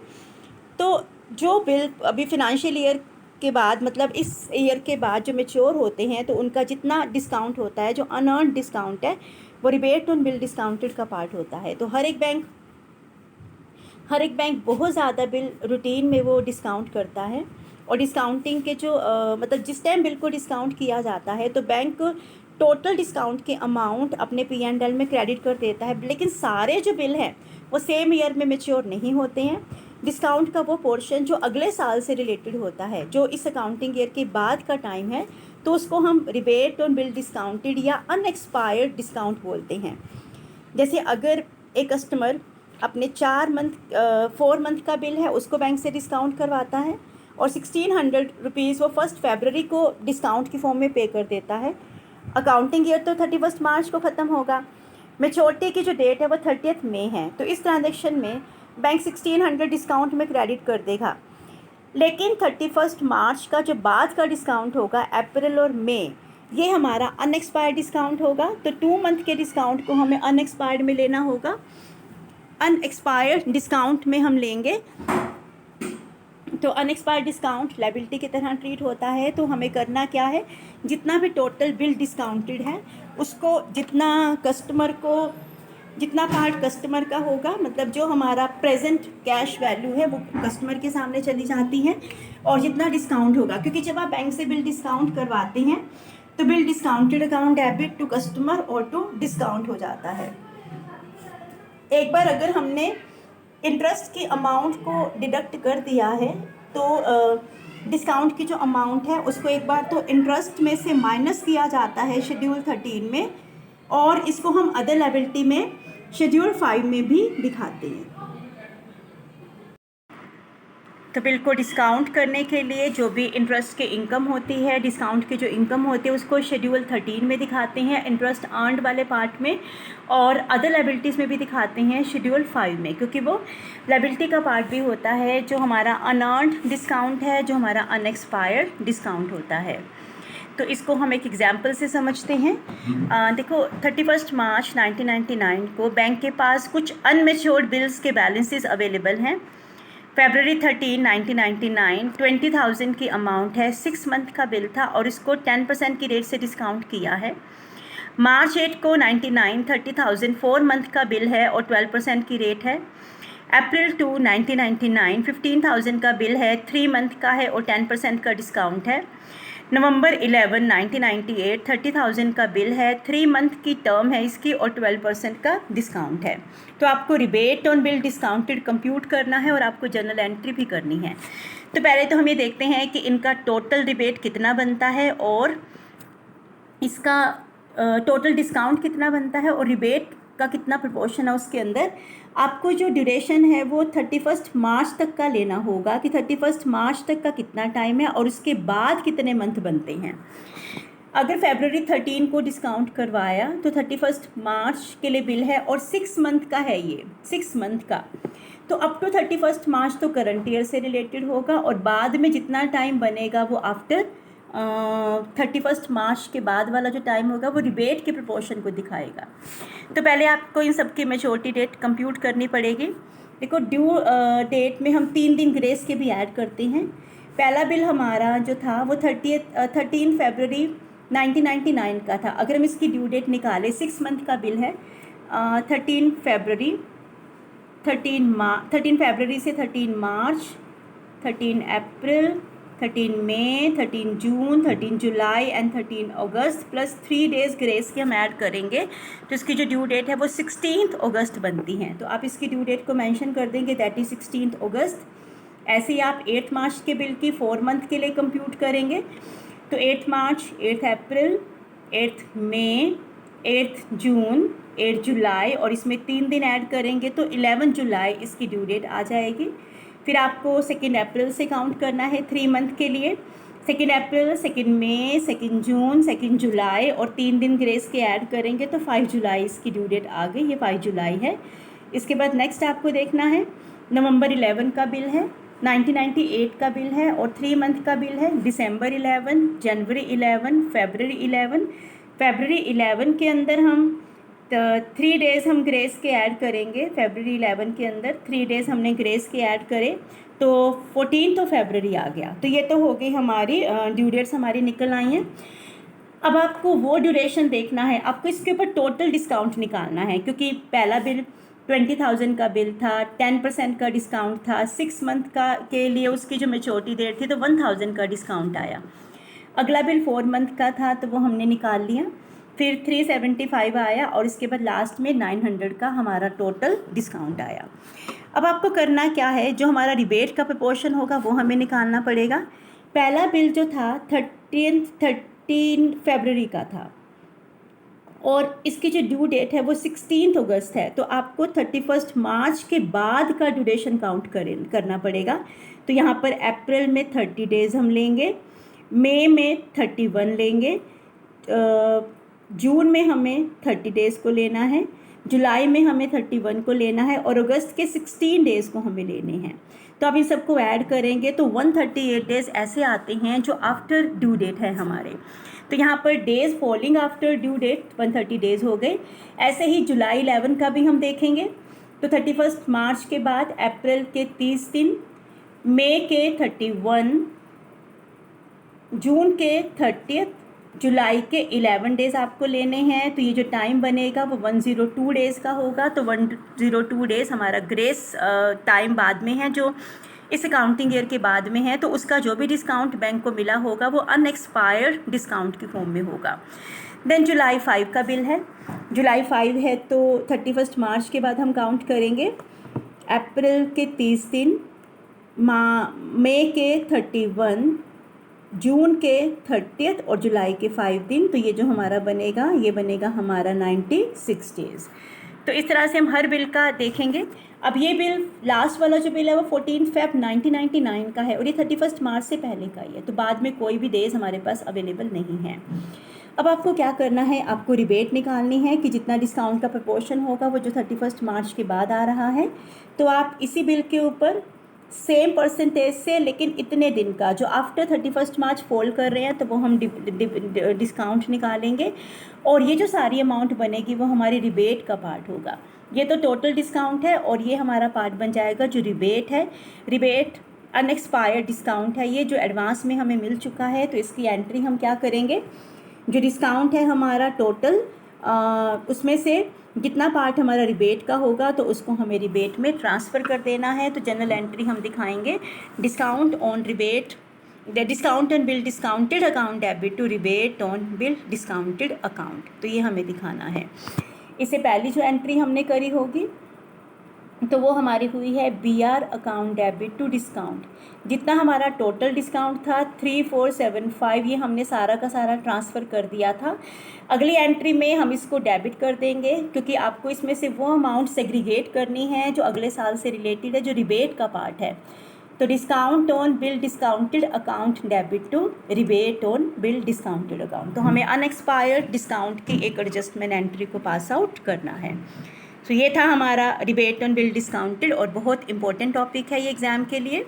तो जो बिल अभी फिनेंशियल ईयर के बाद मतलब इस ईयर के बाद जो मेच्योर होते हैं तो उनका जितना डिस्काउंट होता है, जो अनअर्न्ड डिस्काउंट है, वो रिबेट ऑन बिल डिस्काउंटेड का पार्ट होता है। तो हर एक बैंक बहुत ज़्यादा बिल रूटीन में वो डिस्काउंट करता है और डिस्काउंटिंग के जो मतलब जिस टाइम बिल को डिस्काउंट किया जाता है तो बैंक टोटल डिस्काउंट के अमाउंट अपने P&L में क्रेडिट कर देता है, लेकिन सारे जो बिल हैं वो सेम ईयर में मेच्योर नहीं होते हैं। डिस्काउंट का वो पोर्शन जो अगले साल से रिलेटेड होता है, जो इस अकाउंटिंग ईयर के बाद का टाइम है, तो उसको हम रिबेट ऑन बिल डिस्काउंटेड या अनएक्सपायर्ड डिस्काउंट बोलते हैं। जैसे अगर एक कस्टमर अपने 4 मंथ का बिल है उसको बैंक से डिस्काउंट करवाता है और 1600 रुपीज़ वो 1 फरवरी को डिस्काउंट की फॉर्म में पे कर देता है। अकाउंटिंग ईयर तो 31 मार्च को ख़त्म होगा, मैच्योरिटी की जो डेट है वो 30 मई है। तो इस ट्रांजेक्शन में बैंक 1600 डिस्काउंट में क्रेडिट कर देगा, लेकिन 31 मार्च का जो बाद का डिस्काउंट होगा अप्रैल और मई, ये हमारा अनएक्सपायर्ड डिस्काउंट होगा। तो 2 मंथ के डिस्काउंट को हमें अनएक्सपायर्ड में लेना होगा, अनएक्सपायर्ड डिस्काउंट में हम लेंगे। तो अनएक्सपायर्ड डिस्काउंट लायबिलिटी की तरह ट्रीट होता है। तो हमें करना क्या है, जितना भी टोटल बिल डिस्काउंटेड है उसको जितना पार्ट कस्टमर का होगा, मतलब जो हमारा प्रेजेंट कैश वैल्यू है वो कस्टमर के सामने चली जाती है और जितना डिस्काउंट होगा, क्योंकि जब आप बैंक से बिल डिस्काउंट करवाते हैं तो bill discounted account debit to customer और टू डिस्काउंट हो जाता है। एक बार अगर हमने इंटरेस्ट की अमाउंट को डिडक्ट कर दिया है तो डिस्काउंट की जो अमाउंट है उसको एक बार तो इंटरेस्ट में से माइनस किया जाता है शेड्यूल 13 में, और इसको हम अदर लायबिलिटी में शेड्यूल 5 में भी दिखाते हैं। तो बिल को डिस्काउंट करने के लिए जो भी इंटरेस्ट की इनकम होती है, डिस्काउंट की जो इनकम होती है उसको शेड्यूल 13 में दिखाते हैं इंटरेस्ट अर्न्ड वाले पार्ट में, और अदर लायबिलिटीज़ में भी दिखाते हैं शेड्यूल 5 में, क्योंकि वो लायबिलिटी का पार्ट भी होता है जो हमारा अनअर्न्ड डिस्काउंट है, जो हमारा अनएक्सपायर्ड डिस्काउंट होता है। तो इसको हम एक एग्जाम्पल से समझते हैं। देखो 31 मार्च 1999 को बैंक के पास कुछ अनमेच्योर्ड बिल्स के बैलेंसेस अवेलेबल हैं। February 13, 1999 20,000 की अमाउंट है, 6 मंथ का बिल था और इसको 10% की रेट से डिस्काउंट किया है। मार्च 8 को 99 30,000 4 मंथ का बिल है और 12% की रेट है। अप्रैल 2 1999 15,000 का बिल है, 3 मंथ का है और 10% का डिस्काउंट है। नवंबर 11 1998 30,000 का बिल है, 3 मंथ की टर्म है इसकी और 12% का डिस्काउंट है। तो आपको rebate on bill discounted compute करना है और आपको जर्नल एंट्री भी करनी है। तो पहले तो हम ये देखते हैं कि इनका टोटल रिबेट कितना बनता है और इसका टोटल डिस्काउंट कितना बनता है और रिबेट का कितना प्रोपोर्शन है उसके अंदर। आपको जो ड्यूरेशन है वो 31 मार्च तक का लेना होगा कि 31 मार्च तक का कितना टाइम है और उसके बाद कितने मंथ बनते हैं। अगर February 13 को डिस्काउंट करवाया तो 31 मार्च के लिए बिल है और 6 मंथ का है, ये 6 मंथ का। तो अप टू 31 मार्च तो करंट ईयर से रिलेटेड होगा और बाद में जितना टाइम बनेगा वो आफ्टर 31 मार्च के बाद वाला जो टाइम होगा वो रिबेट के प्रोपोर्शन को दिखाएगा। तो पहले आपको इन सब की मैच्योरिटी डेट कंप्यूट करनी पड़ेगी। देखो ड्यू डेट में हम 3 दिन ग्रेस के भी ऐड करते हैं। पहला बिल हमारा जो था वो 13 फरवरी 1999 का था। अगर हम इसकी ड्यू डेट निकालें, 6 मंथ का बिल है, 13 फरवरी से 13 मार्च, 13 अप्रैल, 13 मई, 13 जून, 13 जुलाई एंड 13 अगस्त प्लस 3 डेज़ ग्रेस के हम ऐड करेंगे तो इसकी जो ड्यू डेट है वो 16 अगस्त बनती है। तो आप इसकी ड्यू डेट को मेंशन कर देंगे, दैट इज़ 16 अगस्त। ऐसे ही आप 8 मार्च के बिल की 4 मंथ के लिए कंप्यूट करेंगे तो 8 मार्च, 8 अप्रैल, 8 मई, 8 जून, 8 जुलाई और इसमें 3 दिन ऐड करेंगे तो 11 जुलाई इसकी ड्यू डेट आ जाएगी। फिर आपको 2 अप्रैल से काउंट करना है 3 मंथ के लिए, 2 अप्रैल, 2 मई, 2 जून, 2 जुलाई और 3 दिन ग्रेस के ऐड करेंगे तो 5 जुलाई इसकी ड्यू डेट आ गई, ये 5 जुलाई है। इसके बाद नेक्स्ट आपको देखना है नवंबर 11 का बिल है, 1998 का बिल है और 3 मंथ का बिल है, दिसंबर 11, जनवरी 11, फरवरी 11। फरवरी 11 के अंदर हम 3 डेज़ हम ग्रेस के ऐड करेंगे। फरवरी 11 के अंदर 3 डेज़ हमने ग्रेस के ऐड करे तो 14 फरवरी आ गया। तो ये तो हो गई हमारी ड्यू डेट्स हमारी निकल आई हैं। अब आपको वो ड्यूरेशन देखना है, आपको इसके ऊपर टोटल डिस्काउंट निकालना है क्योंकि पहला बिल 20,000 का बिल था, 10% का डिस्काउंट था, 6 मंथ का के लिए उसकी जो मेच्योरिटी डेट थी तो 1,000 का डिस्काउंट आया। अगला बिल 4 मंथ का था तो वो हमने निकाल लिया, फिर 375 आया और इसके बाद लास्ट में 900 का हमारा टोटल डिस्काउंट आया। अब आपको करना क्या है, जो हमारा रिबेट का प्रोपोर्शन होगा वो हमें निकालना पड़ेगा। पहला बिल जो था 13 फरवरी का था और इसकी जो ड्यू डेट है वो 16 अगस्त है, तो आपको 31 मार्च के बाद का ड्यूरेशन काउंट करना पड़ेगा। तो यहाँ पर अप्रैल में 30 डेज़ हम लेंगे, मई में 31 लेंगे, जून में हमें 30 डेज़ को लेना है, जुलाई में हमें 31 को लेना है और अगस्त के 16 डेज़ को हमें लेने हैं। तो अब इन सबको ऐड करेंगे तो 138 डेज़ ऐसे आते हैं जो आफ्टर ड्यू डेट है हमारे। तो यहाँ पर days falling after due date 130 days हो गए। ऐसे ही जुलाई 11 का भी हम देखेंगे तो 31 मार्च के बाद अप्रैल के 30 दिन, मई के 31, जून के 30, जुलाई के 11 डेज़ आपको लेने हैं। तो ये जो टाइम बनेगा वो 102 डेज़ का होगा। तो 102 डेज़ हमारा ग्रेस टाइम बाद में है, जो इस अकाउंटिंग ईयर के बाद में है, तो उसका जो भी डिस्काउंट बैंक को मिला होगा वो अनएक्सपायर्ड डिस्काउंट की फॉर्म में होगा। देन जुलाई 5 का बिल है, जुलाई 5 है तो 31 मार्च के बाद हम काउंट करेंगे, अप्रैल के 30 दिन, मई के 31, जून के 30 और जुलाई के 5 दिन। तो ये जो हमारा बनेगा ये बनेगा हमारा 96 डेज़। तो इस तरह से हम हर बिल का देखेंगे। अब ये बिल लास्ट वाला जो बिल है वो 14 फरवरी 1999 का है और ये 31 मार्च से पहले का ही है, तो बाद में कोई भी डेज़ हमारे पास अवेलेबल नहीं है। अब आपको क्या करना है, आपको रिबेट निकालनी है कि जितना डिस्काउंट का प्रोपोर्शन होगा वो जो 31 मार्च के बाद आ रहा है। तो आप इसी बिल के ऊपर सेम परसेंटेज से, लेकिन इतने दिन का जो आफ्टर 31 मार्च फॉल कर रहे हैं तो वो हम डिस्काउंट निकालेंगे, और ये जो सारी अमाउंट बनेगी वो हमारी रिबेट का पार्ट होगा। ये तो टोटल डिस्काउंट है और ये हमारा पार्ट बन जाएगा जो रिबेट है। रिबेट अनएक्सपायर्ड डिस्काउंट है, ये जो एडवांस में हमें मिल चुका है, तो इसकी एंट्री हम क्या करेंगे, जो डिस्काउंट है हमारा टोटल, उसमें से जितना पार्ट हमारा रिबेट का होगा तो उसको हमें रिबेट में ट्रांसफ़र कर देना है। तो जनरल एंट्री हम दिखाएंगे, discount on rebate, the discount on bill discounted account debit to rebate on bill discounted account, तो ये हमें दिखाना है। इससे पहली जो एंट्री हमने करी होगी तो वो हमारी हुई है BR account debit to discount. जितना हमारा टोटल डिस्काउंट था 3475, ये हमने सारा का सारा ट्रांसफ़र कर दिया था। अगली एंट्री में हम इसको डेबिट कर देंगे, क्योंकि आपको इसमें से वो अमाउंट सेग्रीगेट करनी है जो अगले साल से रिलेटेड है, जो रिबेट का पार्ट है। तो discount on bill discounted account debit to rebate on bill discounted account, तो हमें अनएक्सपायर्ड डिस्काउंट की एक एडजस्टमेंट एंट्री को पास आउट करना है। तो ये था हमारा रिबेट ऑन बिल डिस्काउंटेड, और बहुत इंपॉर्टेंट टॉपिक है ये एग्ज़ाम के लिए।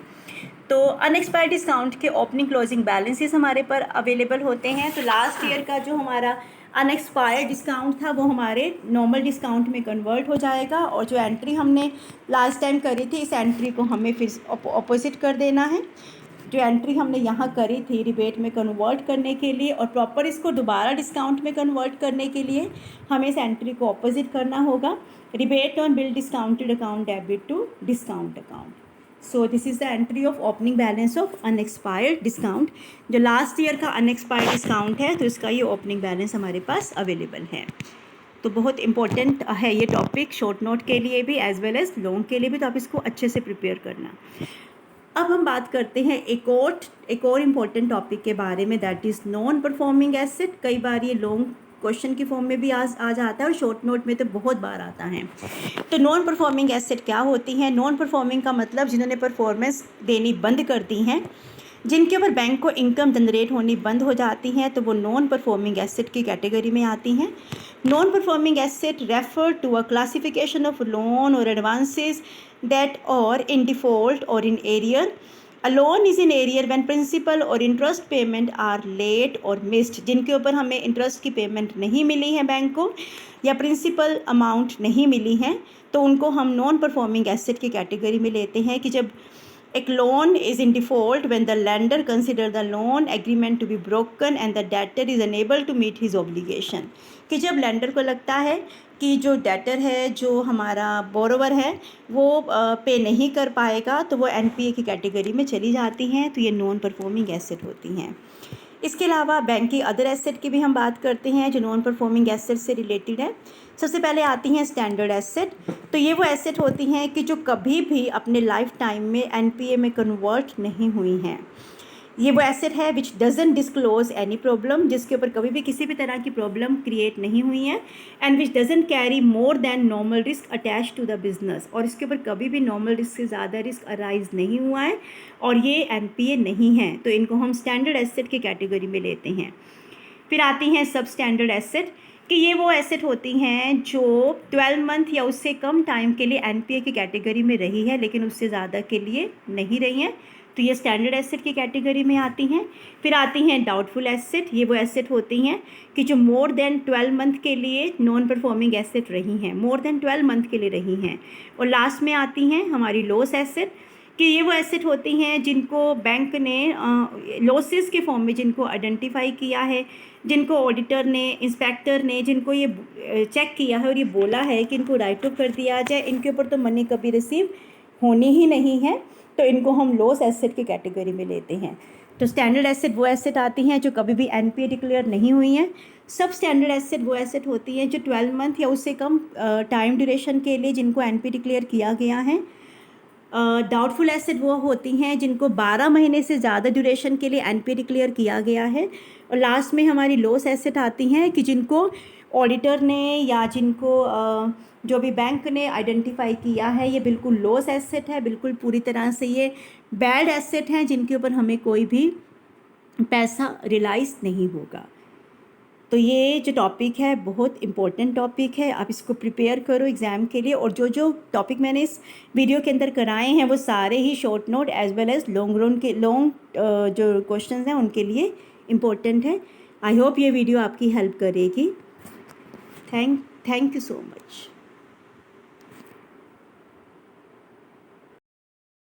तो अनएक्सपायर्ड डिस्काउंट के ओपनिंग क्लोजिंग बैलेंसेस हमारे पर अवेलेबल होते हैं। तो लास्ट ईयर का जो हमारा अनएक्सपायर्ड डिस्काउंट था वो हमारे नॉर्मल डिस्काउंट में कन्वर्ट हो जाएगा, और जो एंट्री हमने लास्ट टाइम करी थी इस एंट्री को हमें फिर अपोजिट कर देना है। जो एंट्री हमने यहाँ करी थी रिबेट में कन्वर्ट करने के लिए, और प्रॉपर इसको दोबारा डिस्काउंट में कन्वर्ट करने के लिए हमें इस एंट्री को अपोजिट करना होगा, rebate on bill discounted account debit to discount account. So this is the entry of opening balance of unexpired discount. जो लास्ट ईयर का अनएक्सपायर्ड डिस्काउंट है तो इसका ये ओपनिंग बैलेंस हमारे पास अवेलेबल है। तो बहुत इंपॉर्टेंट है ये टॉपिक, शॉर्ट नोट के लिए भी एज वेल एज लॉन्ग के लिए भी, तो आप इसको अच्छे से प्रिपेयर करना। अब हम बात करते हैं एक और इम्पॉर्टेंट टॉपिक के बारे में, that is non performing asset. कई बार ये लॉन्ग क्वेश्चन की फॉर्म में भी आ जाता है और शॉर्ट नोट में तो बहुत बार आता है। तो नॉन परफॉर्मिंग एसेट क्या होती हैं? नॉन परफॉर्मिंग का मतलब जिन्होंने परफॉर्मेंस देनी बंद कर दी हैं, जिनके ऊपर बैंक को इनकम जनरेट होनी बंद हो जाती हैं, तो वो नॉन परफॉर्मिंग एसेट की कैटेगरी में आती हैं। Non performing asset refer to a classification of loan और advances that are in default or in arrear. A loan is in arrear when principal और interest payment are late or missed, जिनके ऊपर हमें interest की payment नहीं मिली है bank को, या प्रिंसिपल अमाउंट नहीं मिली है, तो उनको हम नॉन परफॉर्मिंग एसेट की कैटेगरी में लेते हैं। कि जब एक loan is in default when the lender consider the loan agreement to be broken and the debtor is unable to meet his obligation, कि जब लेंडर को लगता है कि जो डेटर है, जो हमारा बोरोवर है, वो पे नहीं कर पाएगा, तो वो NPA की कैटेगरी में चली जाती हैं। तो ये नॉन परफॉर्मिंग एसेट होती हैं। इसके अलावा बैंक की अदर एसेट की भी हम बात करते हैं जो नॉन परफॉर्मिंग एसेट से रिलेटेड है। सबसे पहले आती हैं स्टैंडर्ड एसेट। तो ये वो एसेट होती हैं कि जो कभी भी अपने लाइफ टाइम में NPA में कन्वर्ट नहीं हुई हैं। ये वो एसेट है विच डजन डिस्क्लोज एनी प्रॉब्लम, जिसके ऊपर कभी भी किसी भी तरह की प्रॉब्लम क्रिएट नहीं हुई है, and which doesn't carry more than normal risk attach to the business, और इसके ऊपर कभी भी नॉर्मल रिस्क से ज़्यादा रिस्क अराइज नहीं हुआ है, और ये NPA नहीं है, तो इनको हम स्टैंडर्ड एसेट की कैटेगरी में लेते हैं। फिर आती हैं सब स्टैंडर्ड एसेट, कि ये वो एसेट होती हैं जो 12 मंथ या उससे कम टाइम के लिए NPA की कैटेगरी में रही है, लेकिन उससे ज़्यादा के लिए नहीं रही हैं, तो ये स्टैंडर्ड एसेट की कैटेगरी में आती हैं। फिर आती हैं डाउटफुल एसेट। ये वो एसेट होती हैं कि जो मोर देन 12 मंथ के लिए नॉन परफॉर्मिंग एसेट रही हैं, मोर देन 12 मंथ के लिए रही हैं। और लास्ट में आती हैं हमारी लॉस एसेट, कि ये वो एसेट होती हैं जिनको बैंक ने लॉसेस के फॉर्म में जिनको आइडेंटिफाई किया है, जिनको ऑडिटर ने, इंस्पेक्टर ने जिनको ये चेक किया है और ये बोला है कि इनको राइट ऑफ कर दिया जाए, इनके ऊपर तो मनी कभी रिसीव होनी ही नहीं है, तो इनको हम लॉस एसेट की कैटेगरी में लेते हैं। तो स्टैंडर्ड एसेट वो एसेट आती हैं जो कभी भी NPA डिक्लेयर नहीं हुई हैं। सब स्टैंडर्ड एसेट वो एसेट होती हैं जो 12 मंथ या उससे कम टाइम ड्यूरेशन के लिए जिनको NPA डिक्लेयर किया गया है। डाउटफुल एसेट वो होती हैं जिनको 12 महीने से ज़्यादा ड्यूरेशन के लिए NPA डिक्लेयर किया गया है। और लास्ट में हमारी लॉस एसेट आती हैं कि जिनको ऑडिटर ने या जिनको जो भी बैंक ने आइडेंटिफाई किया है ये बिल्कुल लॉस एसेट है, बिल्कुल पूरी तरह से ये बैड एसेट हैं, जिनके ऊपर हमें कोई भी पैसा रिलाइज नहीं होगा। तो ये जो टॉपिक है बहुत इम्पोर्टेंट टॉपिक है, आप इसको प्रिपेयर करो एग्ज़ाम के लिए। और जो जो टॉपिक मैंने इस वीडियो के अंदर कराए हैं वो सारे ही short note as well as long जो क्वेश्चंस हैं उनके लिए इम्पोर्टेंट है। आई होप ये वीडियो आपकी हेल्प करेगी। Thank you so much.